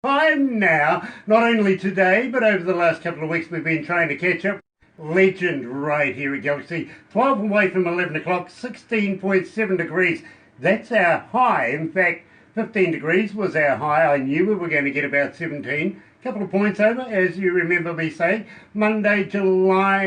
time now. Not only today, but over the last couple of weeks we've been trying to catch up. Legend right here at Galaxy. 12 away from 11 o'clock, 16.7 degrees. That's our high. In fact, 15 degrees was our high. I knew we were going to get about 17. Couple of points over, as you remember me saying. Monday, July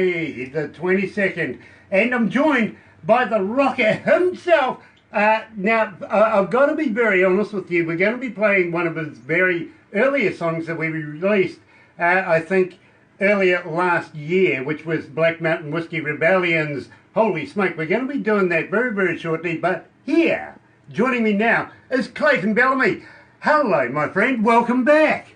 the 22nd. And I'm joined by the rocker himself. Now, I've got to be very honest with you. We're going to be playing one of his very earlier songs that we released, I think, earlier last year, which was Black Mountain Whiskey Rebellion's Holy Smoke. We're going to be doing that very, very shortly. But here, joining me now, is Clayton Bellamy. Hello, my friend. Welcome back.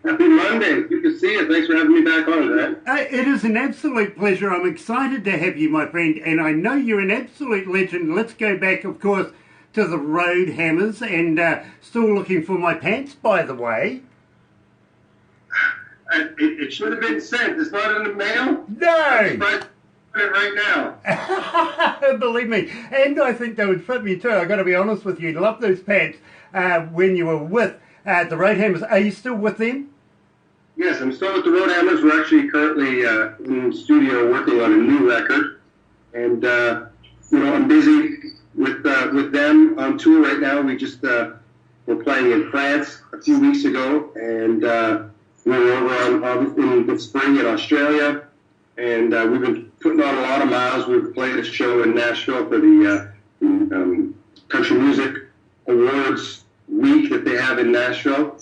Happy Monday. Good to see you. Thanks for having me back on, man. It is an absolute pleasure. I'm excited to have you, my friend, and I know you're an absolute legend. Let's go back, of course, to the Road Hammers, and still looking for my pants, by the way. It should have been sent. It's not in the mail? No! Right now. Believe me. And I think they would fit me too. I've got to be honest with you. Love those pants when you were with the Road Hammers. Are you still with them? Yes, I'm still with the Road Hammers. We're actually currently in the studio working on a new record. And, I'm busy with them on tour right now. We just were playing in France a few weeks ago. And we were over in the spring in Australia. And we've been putting on a lot of miles. We've played a show in Nashville for the Country Music Awards week that they have in Nashville.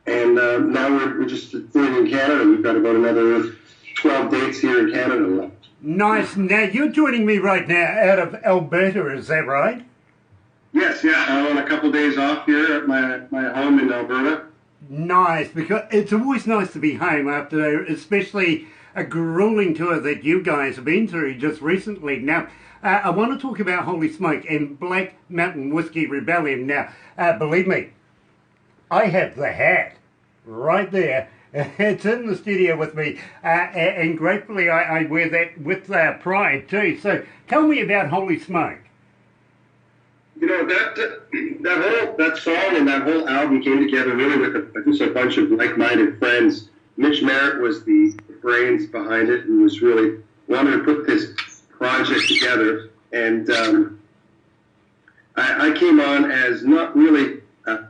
And now we're just doing in Canada. We've got about another 12 dates here in Canada left. Nice. Now, you're joining me right now out of Alberta, is that right? Yes, yeah. I'm on a couple of days off here at my home in Alberta. Nice, because it's always nice to be home after, especially a grueling tour that you guys have been through just recently. Now, I want to talk about Holy Smoke and Black Mountain Whiskey Rebellion. Now, believe me, I have the hat right there. It's in the studio with me, and gratefully I wear that with pride too. So tell me about Holy Smoke. You know, that song and that whole album came together really with just a bunch of like-minded friends. Mitch Merritt was the brains behind it and was really wanted to put this project together. And I came on as not really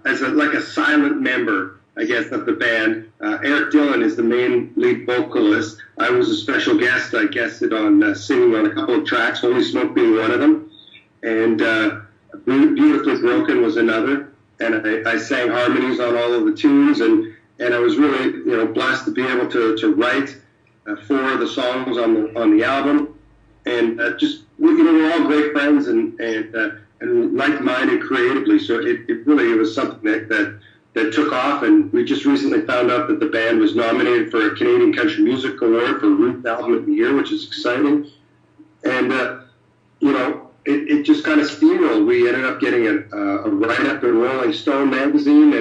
as like a silent member, I guess, of the band. Eric Dillon is the main lead vocalist. I was a special guest. I guested on singing on a couple of tracks, Holy Smoke being one of them. And Beautifully Broken was another. And I sang harmonies on all of the tunes. And I was really, blessed to be able to write 4 of the songs on the album. And we're all great friends and like-minded creatively. So it was something that took off. And we just recently found out that the band was nominated for a Canadian Country Music Award for Roots Album of the Year, which is exciting. And, it just kind of steamrolled. We ended up getting a write-up in Rolling Stone magazine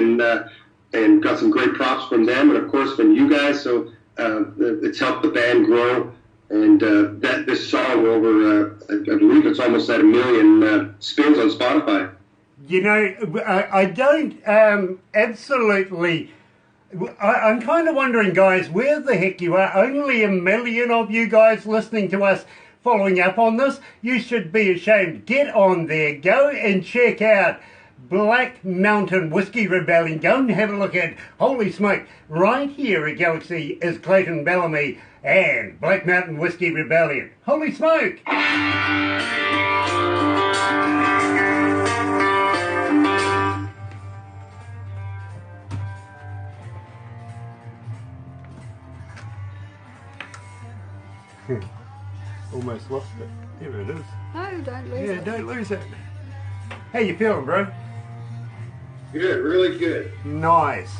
and got some great props from them and, of course, from you guys. So it's helped the band grow. And this song over, I believe it's almost at 1 million spins on Spotify. You know, I don't absolutely... I'm kind of wondering, guys, where the heck you are. Only 1 million of you guys listening to us following up on this. You should be ashamed. Get on there. Go and check out Black Mountain Whiskey Rebellion. Go and have a look at Holy Smoke. Right here at Galaxy is Clayton Bellamy and Black Mountain Whiskey Rebellion. Holy Smoke! Almost lost it. There it is. No, don't lose it. Yeah, don't lose it. How you feeling, bro? Good, really good. Nice.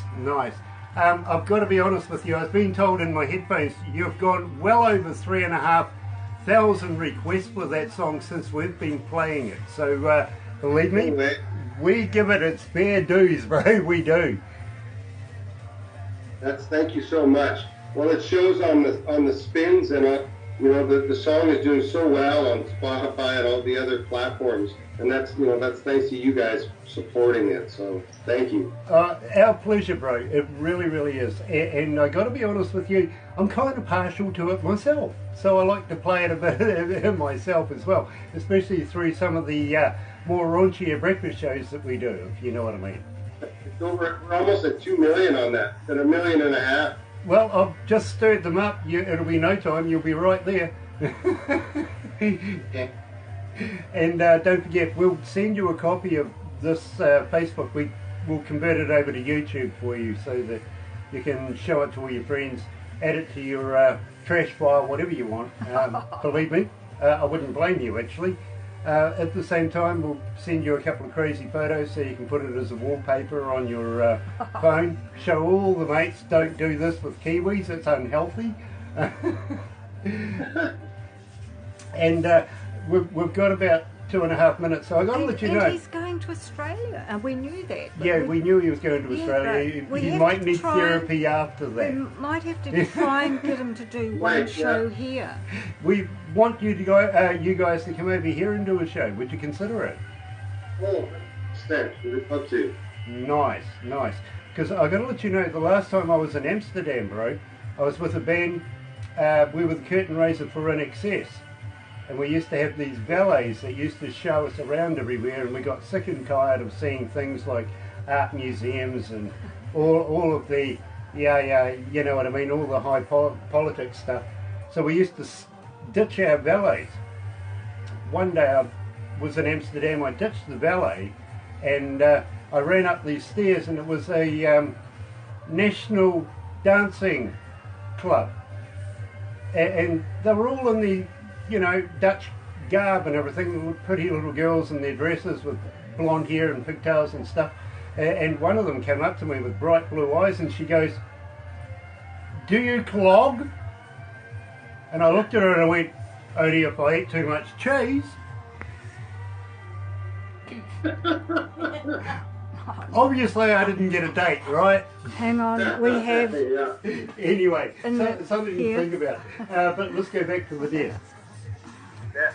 I've got to be honest with you. I've been told in my headphones you've got well over 3,500 requests for that song since we've been playing it. So believe me, we give it its fair dues, bro. We do. Thank you so much. Well, it shows on the spins, and you know, the song is doing so well on Spotify and all the other platforms, and that's, you know, that's thanks to you guys supporting it. So thank you. Our pleasure, bro. It really, really is. And I got to be honest with you, I'm kind of partial to it myself. So I like to play it a bit myself as well, especially through some of the more raunchier breakfast shows that we do, if you know what I mean. We're almost at 2 million on that, and 1.5 million. Well, I've just stirred them up. It'll be no time. You'll be right there. Yeah. And don't forget, we'll send you a copy of this Facebook. We'll convert it over to YouTube for you so that you can show it to all your friends, add it to your trash file, whatever you want. Believe me, I wouldn't blame you actually. At the same time, we'll send you a couple of crazy photos so you can put it as a wallpaper on your phone. Show all the mates, don't do this with Kiwis, it's unhealthy. And we've got about 2.5 minutes, so I've got to let you know. And he's going to Australia, and we knew that. Yeah, we knew he was going to Australia. He might need therapy after that. We might have to try and get him to do one show here. We want you to go, you guys to come over here and do a show. Would you consider it? Oh, thanks. We'd love to. Nice, nice. Because I've got to let you know, the last time I was in Amsterdam, bro, I was with a band. We were the curtain raiser for In Excess. And we used to have these valets that used to show us around everywhere, and we got sick and tired of seeing things like art museums and all of the, you know what I mean, all the high politics stuff. So we used to ditch our valets. One day I was in Amsterdam, I ditched the valet, and I ran up these stairs, and it was a national dancing club. And they were all in the, you know, Dutch garb and everything, pretty little girls in their dresses with blonde hair and pigtails and stuff. And one of them came up to me with bright blue eyes and she goes, "Do you clog?" And I looked at her and I went, "Only if I eat too much cheese." Obviously I didn't get a date, right? Hang on, we have... Anyway, something to think about. But let's go back to the desk. Yeah.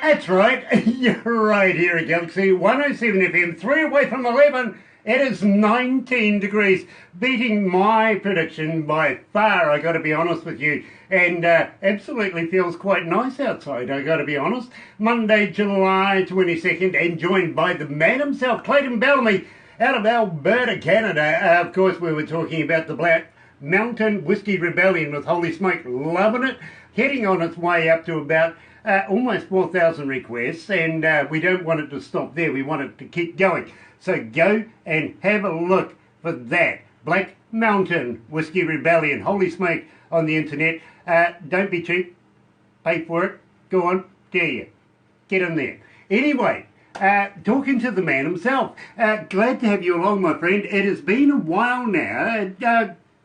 That's right, you're right here at Galaxy 107 FM, 3 away from 11. It is 19 degrees, beating my prediction by far, I got to be honest with you. And absolutely feels quite nice outside, I got to be honest. Monday, July 22nd, and joined by the man himself, Clayton Bellamy, out of Alberta, Canada. Of course, we were talking about the Black Mountain Whiskey Rebellion with Holy Smoke, loving it, heading on its way up to about almost 4,000 requests, and we don't want it to stop there. We want it to keep going. So go and have a look for that. Black Mountain Whiskey Rebellion, Holy Smoke on the internet. Don't be cheap. Pay for it. Go on. Dare you. Get in there. Anyway, talking to the man himself. Glad to have you along, my friend. It has been a while now.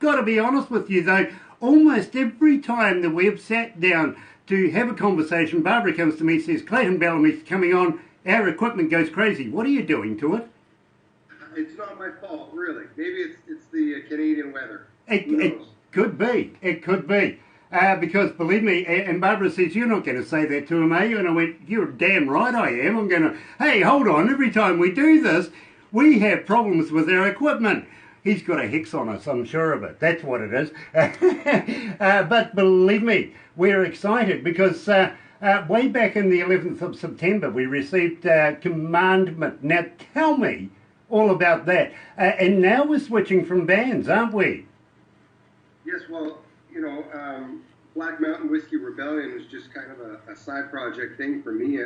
Got to be honest with you, though. almost every time that we've sat down to have a conversation, Barbara comes to me and says, Clayton Bellamy's coming on, our equipment goes crazy. What are you doing to it? It's not my fault, really. Maybe it's the Canadian weather. It could be. It could be. Because believe me, and Barbara says, you're not going to say that to him, are you? And I went, you're damn right I am. I'm going to, hey, hold on, every time we do this, we have problems with our equipment. He's got a hex on us, I'm sure of it. That's what it is. But believe me, we're excited because way back in the 11th of September, we received commandment. Now tell me all about that. And now we're switching from bands, aren't we? Yes, well, Black Mountain Whiskey Rebellion was just kind of a side project thing for me,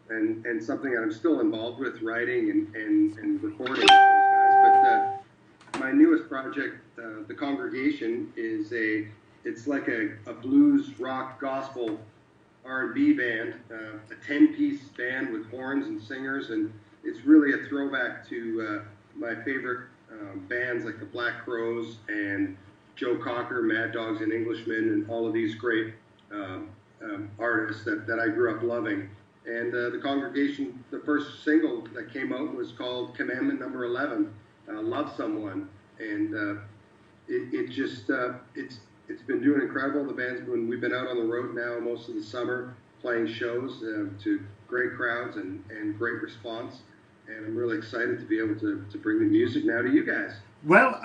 and something that I'm still involved with, writing and recording with those guys. But my newest project, The Congregation, it's like a blues, rock, gospel, R&B band, a 10-piece band with horns and singers, and it's really a throwback to my favorite bands like the Black Crowes and Joe Cocker, Mad Dogs and Englishmen, and all of these great artists that I grew up loving. And The Congregation, the first single that came out was called Commandment Number 11, Love Someone. And it's been doing incredible. We've been out on the road now most of the summer playing shows to great crowds and great response. And I'm really excited to be able to bring the music now to you guys. Well,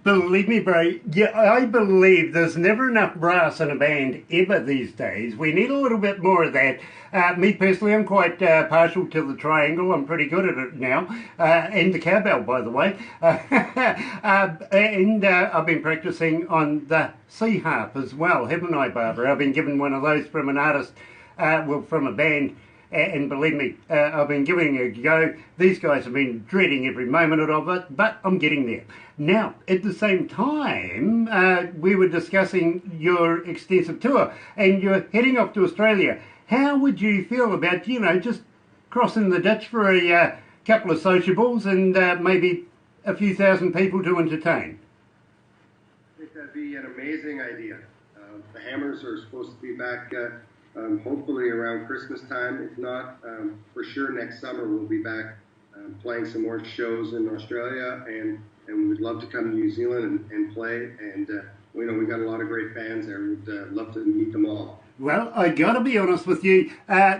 believe me, bro, yeah, I believe there's never enough brass in a band ever these days. We need a little bit more of that. Me personally, I'm quite partial to the triangle. I'm pretty good at it now. And the cowbell, by the way. And I've been practicing on the C harp as well, haven't I, Barbara? I've been given one of those from an artist, from a band. And believe me, I've been giving it a go. These guys have been dreading every moment of it, but I'm getting there. Now, at the same time, we were discussing your extensive tour, and you're heading off to Australia. How would you feel about, just crossing the ditch for a couple of sociables and maybe a few thousand people to entertain? I think that'd be an amazing idea. The Hammers are supposed to be back hopefully around Christmas time. If not, for sure next summer we'll be back playing some more shows in Australia, and we'd love to come to New Zealand and play. And we got a lot of great fans there. We'd love to meet them all. Well, I gotta be honest with you,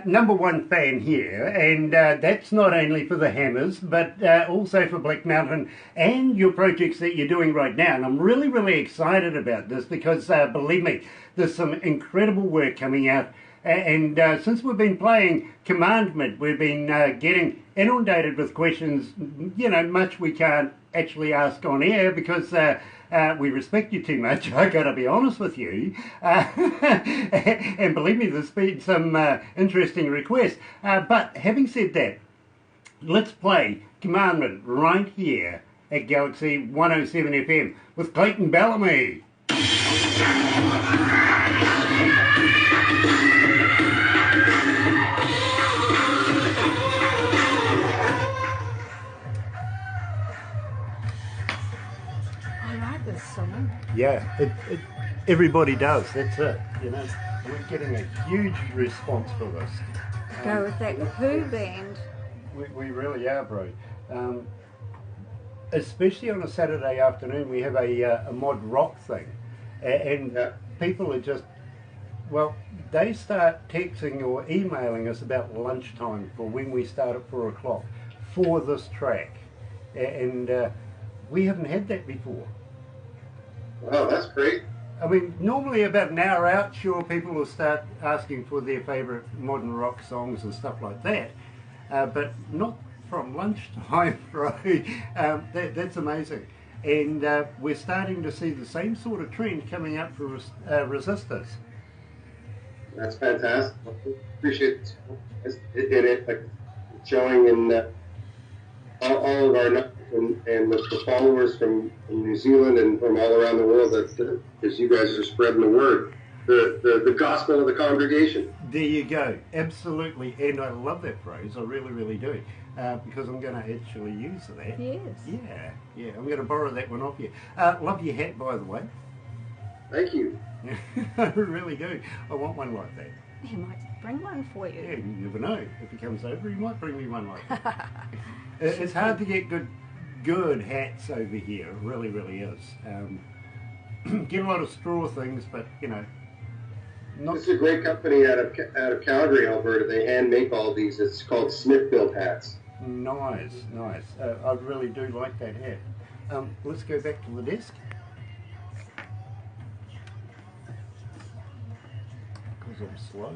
number one fan here, and that's not only for the Hammers, but also for Black Mountain and your projects that you're doing right now. And I'm really, really excited about this because, believe me, there's some incredible work coming out. And since we've been playing Commandment, we've been getting inundated with questions, much we can't actually ask on air because we respect you too much. I got to be honest with you. And believe me, there's been some interesting requests. But having said that, let's play Commandment right here at Galaxy 107 FM with Clayton Bellamy. Yeah, everybody does. That's it. We're getting a huge response for this. Go with that Who band. We really are, bro. Especially on a Saturday afternoon, we have a mod rock thing, and people are just, they start texting or emailing us about lunchtime for when we start at 4 o'clock for this track, and we haven't had that before. Wow, that's great. I mean, normally about an hour out, sure, people will start asking for their favourite modern rock songs and stuff like that, but not from lunchtime, bro. That's amazing. And we're starting to see the same sort of trend coming up for resistors. That's fantastic. Appreciate it. Like showing in all of our numbers and with the followers from New Zealand and from all around the world, that as you guys are spreading the word, the gospel of the congregation. There you go, absolutely, and I love that phrase. I really, really do, because I'm going to actually use that. Yes. Yeah, I'm going to borrow that one off you. Love your hat, by the way. Thank you. I really do. I want one like that. He might bring one for you. Yeah, you never know. If he comes over, he might bring me one like that. It's hard to get good hats over here. It really, really is. Get a lot of straw things, but you know. This is a great company out of Calgary, Alberta. They hand make all these. It's called Smith-Built hats. Nice, nice. I really do like that hat. Let's go back to the desk. Because I'm slow.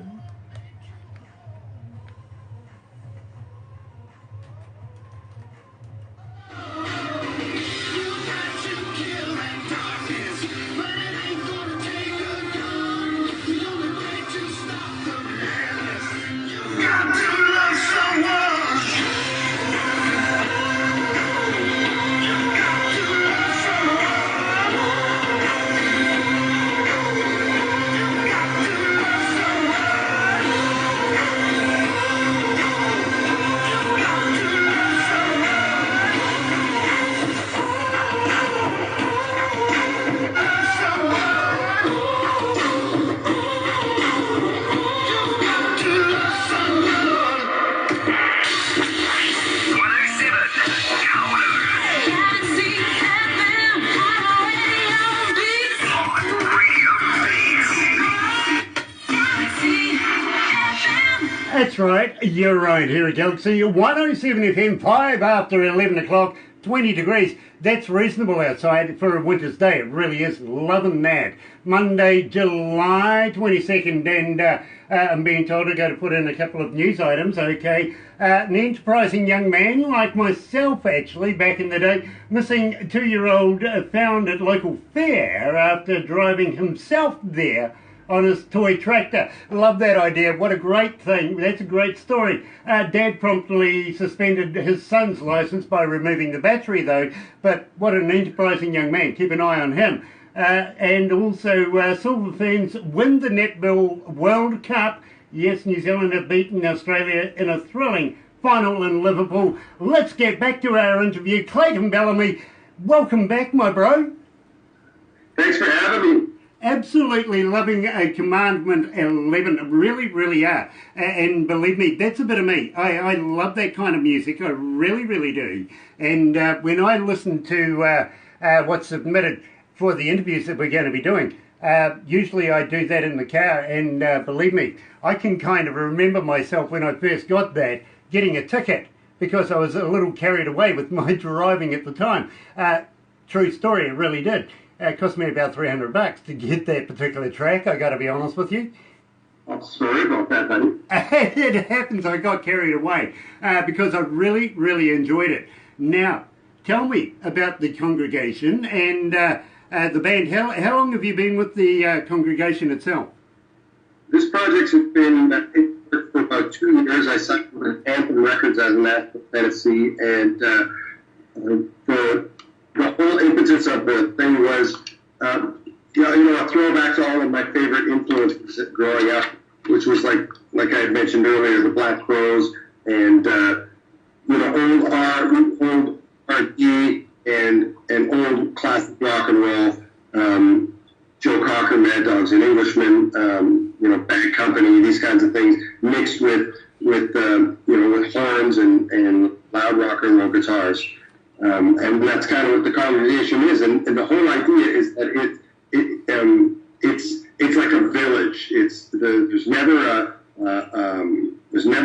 That's right, you're right here at Galaxy 107 FM, 5 after 11 o'clock, 20 degrees. That's reasonable outside for a winter's day. It really is. Loving that. Monday, July 22nd, and I'm being told I got to put in a couple of news items, okay. An enterprising young man, like myself actually, back in the day, missing 2-year-old found at local fair after driving himself there on his toy tractor. Love that idea. What a great thing. That's a great story. Dad promptly suspended his son's license by removing the battery though, but what an enterprising young man. Keep an eye on him. And also Silver Ferns win the Netball World Cup. Yes, New Zealand have beaten Australia in a thrilling final in Liverpool. Let's get back to our interview. Clayton Bellamy, welcome back, my bro. Thanks for having me. Absolutely loving Commandment 11, really, really are. And believe me, that's a bit of me. I love that kind of music, I really, really do. And when I listen to what's submitted for the interviews that we're going to be doing, usually I do that in the car, and believe me, I can kind of remember myself when I first got that, getting a ticket, because I was a little carried away with my driving at the time. True story, it really did. It cost me about $300 to get that particular track, I got to be honest with you. I'm sorry about that, buddy. It happens, I got carried away because I really, really enjoyed it. Now, tell me about the congregation and the band. How long have you been with the congregation itself? This project has been for about 2 years. I signed with Anthem Records as an Nashville, Tennessee, and the whole impetus of the thing was, a throwback to all of my favorite influences growing up, which was like I had mentioned earlier, the Black Crowes and old R&B and old classic rock and roll. Joe Cocker, Mad Dogs and Englishmen, Bad Company, these kinds of things mixed with horns and loud rock and roll guitars. And that's kind of what the congregation is, and the whole idea is that it's like a village. There's never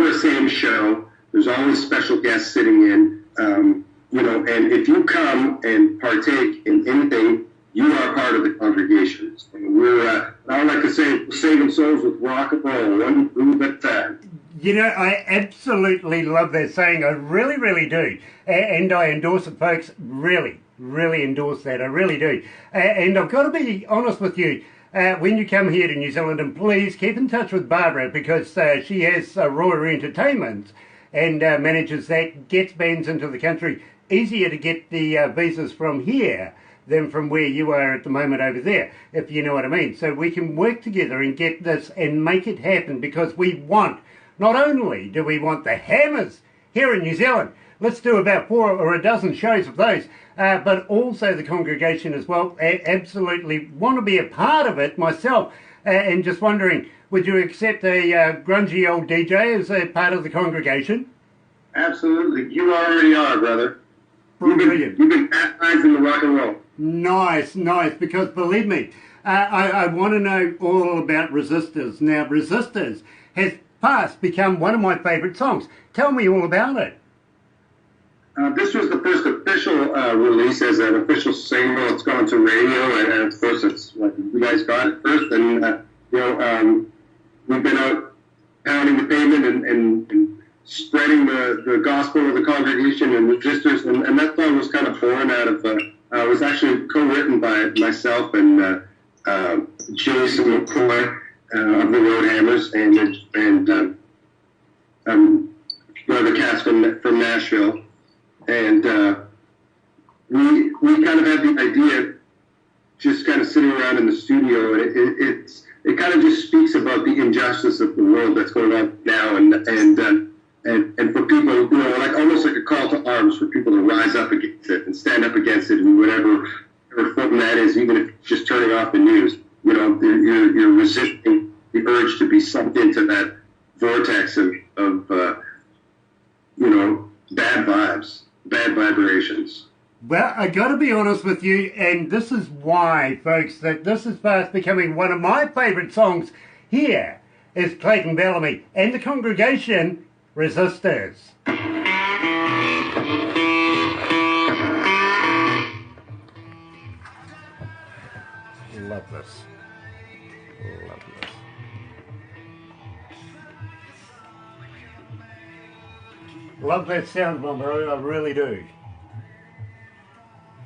a same show. There's always special guests sitting in, and if you come and partake in anything, you are part of the congregation. So we're, I like to say, we're saving souls with rock and roll, one groove at a time. I absolutely love that saying. I really, really do. And I endorse it, folks. Really, really endorse that. I really do. And I've got to be honest with you. When you come here to New Zealand, and please keep in touch with Barbara, because she has Royal Entertainment and manages that, gets bands into the country. Easier to get the visas from here than from where you are at the moment over there, if you know what I mean. So we can work together and get this and make it happen, because we want, not only do we want the Hammers here in New Zealand, let's do about 4 or a dozen shows of those. But also the congregation as well. Absolutely want to be a part of it myself. And just wondering, would you accept a grungy old DJ as a part of the congregation? Absolutely. You already are, brother. Brilliant. You've been baptized in the rock and roll. Nice, because believe me, I want to know all about Resistors. Now, Resistors has fast become one of my favourite songs. Tell me all about it. This was the first official release as an official single. It's gone to radio, and of course, it's like you guys got it first. And we've been out pounding the pavement and spreading the gospel of the congregation and resistors. And that song was kind of born out of. It was actually co-written by myself and Jason McCoy of the Roadhammers and one of the cast from Nashville. And we kind of had the idea just kind of sitting around in the studio, and it kind of just speaks about the injustice of the world that's going on now, and for people, like almost like a call to arms for people to rise up against it and stand up against it in whatever form that is, even if it's just turning off the news. You're resisting the urge to be sucked into that vortex of bad vibes. Bad vibrations. Well, I got to be honest with you, and this is why, folks, that this is fast becoming one of my favourite songs. Here is Clayton Bellamy and the congregation, Resistors. Love this. Love this. Love that sound, Bomber. I really do.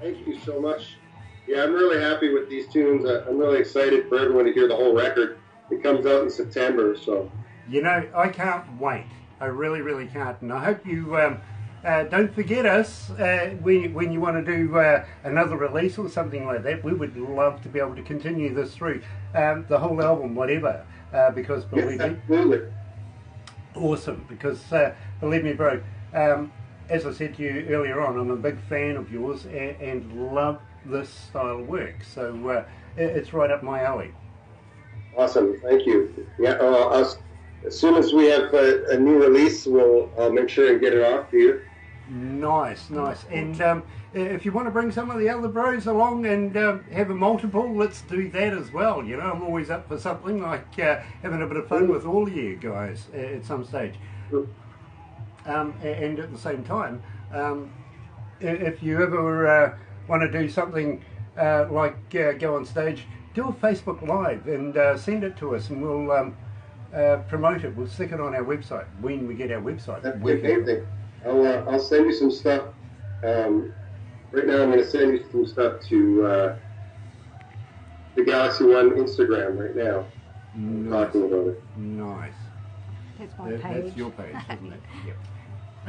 Thank you so much. Yeah, I'm really happy with these tunes. I'm really excited for everyone to hear the whole record. It comes out in September, so. I can't wait. I really, really can't. And I hope you don't forget us when you want to do another release or something like that. We would love to be able to continue this through the whole album, whatever, because believe me. Absolutely. Awesome, because believe me, bro, as I said to you earlier on, I'm a big fan of yours and love this style of work. So it's right up my alley. Awesome, thank you. Yeah, as soon as we have a new release, I'll make sure and get it off to you. Nice. And if you want to bring some of the other bros along and have a multiple, let's do that as well. I'm always up for something like having a bit of fun with all of you guys at some stage. And at the same time, if you ever want to do something like go on stage, do a Facebook Live and send it to us, and we'll promote it. We'll stick it on our website when we get our website. That's amazing. I'll send you some stuff. Right now I'm going to send you some stuff to the Galaxy One Instagram right now. I'm talking about it. Nice. That's my page. That's your page, isn't it? Yep.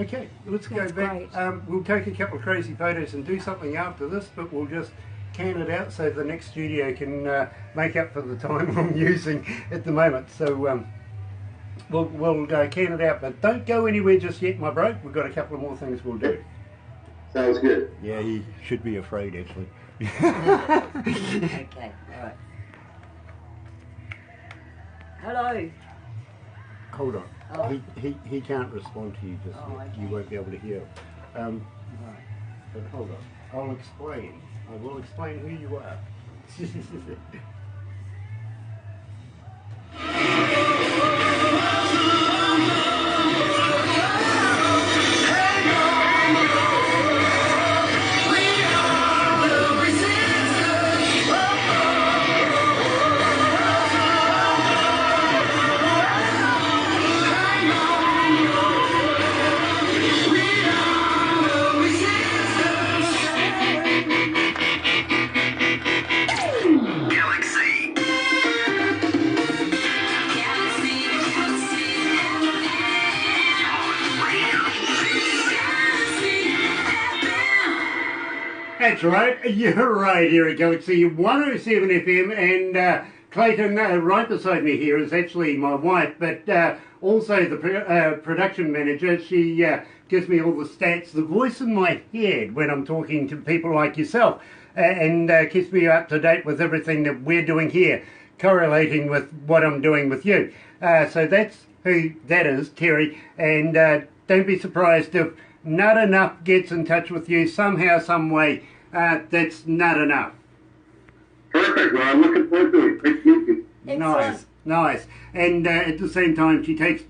Okay, let's go That's back. We'll take a couple of crazy photos and do something after this, but we'll just can it out so the next studio can make up for the time I'm using at the moment. So we'll can it out, but don't go anywhere just yet, my bro. We've got a couple of more things we'll do. Sounds good. Yeah, he should be afraid, actually. Okay, all right. Hello. Hold on. Oh. He can't respond to you just yet. Okay. You won't be able to hear. But hold on. I'll explain. I will explain who you are. That's right, you're right here at Galaxy 107 FM, and Clayton, right beside me here, is actually my wife, but also the production manager. She gives me all the stats, the voice in my head when I'm talking to people like yourself, and keeps me up to date with everything that we're doing here, correlating with what I'm doing with you. So that's who that is, Terry, and don't be surprised if Not Enough gets in touch with you somehow, some way. That's not enough. Perfect. Well, I'm looking forward to it. Great to meet you. Nice. And at the same time, she takes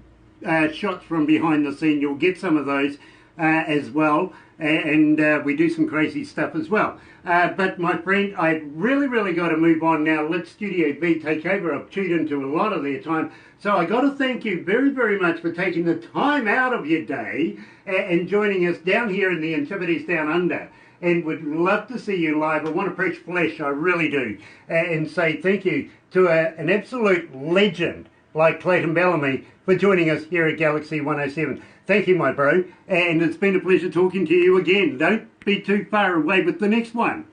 shots from behind the scene. You'll get some of those as well. And we do some crazy stuff as well. But my friend, I really got to move on now. Let Studio B take over. I've chewed into a lot of their time. So I got to thank you very much for taking the time out of your day and joining us down here in the Antipodes Down Under. And would love to see you live. I want to preach flesh, I really do. And say thank you to an absolute legend like Clayton Bellamy for joining us here at Galaxy 107. Thank you, my bro. And it's been a pleasure talking to you again. Don't be too far away with the next one.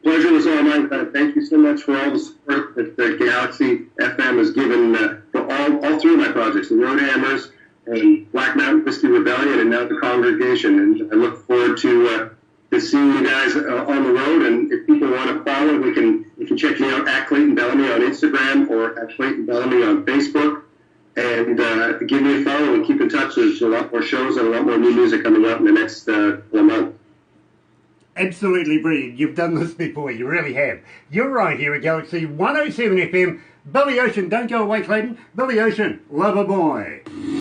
Pleasure was all mine. Thank you so much for all the support that Galaxy FM has given for all three of my projects, the Road Hammers and Black Mountain Whiskey Rebellion, and now the Congregation. And I look forward to seeing you guys on the road. And if people want to follow, you can check me out at Clayton Bellamy on Instagram or at Clayton Bellamy on Facebook. And give me a follow and keep in touch. There's a lot more shows and a lot more new music coming out in the next month. Absolutely brilliant. You've done this before. You really have. You're right here at Galaxy 107 FM. Billy Ocean. Don't go away, Clayton. Billy Ocean. Lover boy.